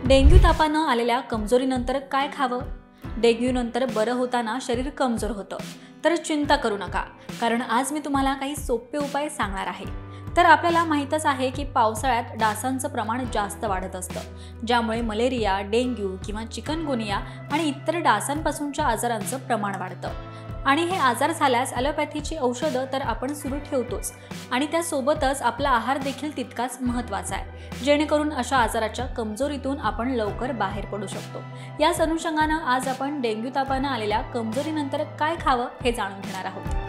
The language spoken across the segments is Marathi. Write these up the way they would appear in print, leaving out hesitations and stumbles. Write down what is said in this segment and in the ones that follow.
डेंग्यू तापानं आलेल्या कमजोरीनंतर काय खावं? डेंग्यूनंतर बरं होताना शरीर कमजोर होतं तर चिंता करू नका, कारण आज मी तुम्हाला काही सोपे उपाय सांगणार आहे। तर आपल्याला माहीतच आहे की पावसाळ्यात डासांचं प्रमाण जास्त वाढत असतं, ज्यामुळे मलेरिया, डेंग्यू किंवा चिकनगुनिया आणि इतर डासांपासूनच्या आजारांचं प्रमाण वाढतं। आणि हे आजार झाल्यास ॲलोपॅथीची औषधं तर आपण सुरू ठेवतोच, आणि त्यासोबतच आपला आहार देखील तितकाच महत्त्वाचा आहे, जेणेकरून अशा आजाराच्या कमजोरीतून आपण लवकर बाहेर पडू शकतो। याच अनुषंगानं आज आपण डेंग्यू तापानं आलेल्या कमजोरीनंतर काय खावं हे जाणून घेणार आहोत।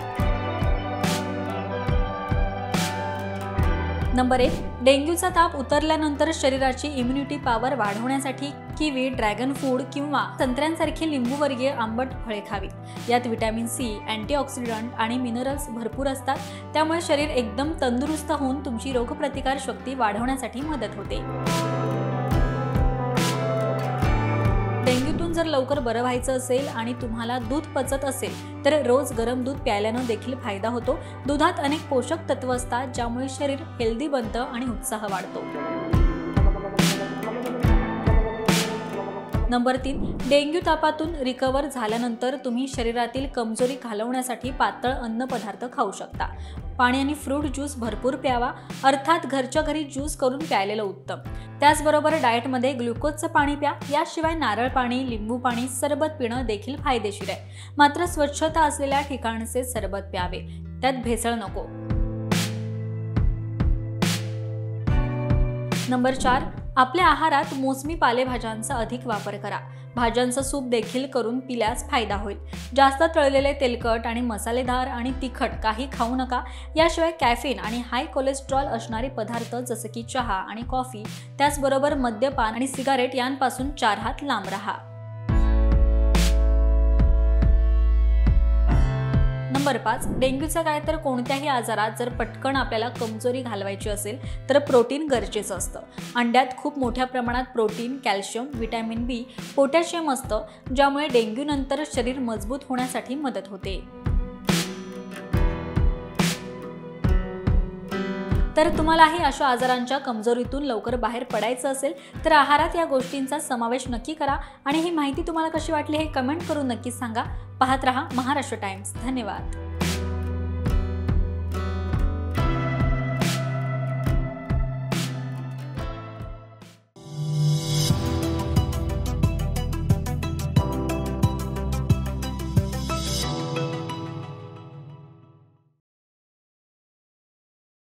नंबर 1, डेंग्यूचा ताप उतरल्यानंतर शरीराची इम्युनिटी पॉवर वाढवण्यासाठी किवी, ड्रॅगन फ्रूट किंवा संत्र्यांसारखी लिंबूवर्गीय आंबट फळे खावीत। यात व्हिटॅमिन सी, अँटीऑक्सिडंट आणि मिनरल्स भरपूर असतात, त्यामुळे शरीर एकदम तंदुरुस्त होऊन तुमची रोगप्रतिकार शक्ती वाढवण्यासाठी मदत होते। डेंग्यूतून जर लवकर बरं व्हायचं असेल आणि तुम्हाला दूध पचत असेल तर रोज गरम दूध प्यायल्यानं देखील फायदा होतो। दुधात अनेक पोषक तत्व असतात, ज्यामुळे शरीर हेल्दी बनतं आणि उत्साह वाढतो। नंबर 3, डेंग्यू तापातून रिकवर झाल्यानंतर तुम्ही शरीरातील कमजोरी घालवण्यासाठी पातळ अन्नपदार्थ खाऊ शकता। पाणी आणि फ्रूट ज्यूस भरपूर प्यावा, अर्थात घरच्या घरी ज्यूस करून प्यायलेलं उत्तम। त्याचबरोबर डाएटमध्ये ग्लुकोजचं पाणी प्या, याशिवाय नारळ पाणी, लिंबू पाणी, सरबत पिणं देखील फायदेशीर आहे। मात्र स्वच्छता असलेल्या ठिकाणचे सरबत प्यावे, त्यात भेसळ नको। नंबर 4, आपल्या आहारात मोसमी पालेभाज्यांचा अधिक वापर करा। भाज्यांचं सूप देखील करून पिल्यास फायदा होईल। जास्त तळलेले, तेलकट आणि मसालेदार आणि तिखट काही खाऊ नका। याशिवाय कॅफीन आणि हाय कोलेस्ट्रॉल असणारे पदार्थ जसे की चहा आणि कॉफी, त्याचबरोबर मद्यपान आणि सिगारेट यांपासून 4 हात लांब राहा। नंबर 5, डेंग्यूचा काय तर कोणत्याही आजारात जर पटकन आपल्याला कमजोरी घालवायची असेल तर प्रोटीन गरजेचं असतं। अंड्यात खूप मोठ्या प्रमाणात प्रोटीन, कॅल्शियम, व्हिटॅमिन बी, पोटॅशियम असतं, ज्यामुळे डेंग्यूनंतर शरीर मजबूत होण्यासाठी मदत होते। तर तुम्हालाही अशा आजारांच्या कमजोरीतून लवकर बाहेर पडायचं असेल तर आहारात या गोष्टींचा समावेश नक्की करा। आणि ही माहिती तुम्हाला कशी वाटली हे कमेंट करून नक्की सांगा। पाहत रहा महाराष्ट्र टाइम्स। धन्यवाद।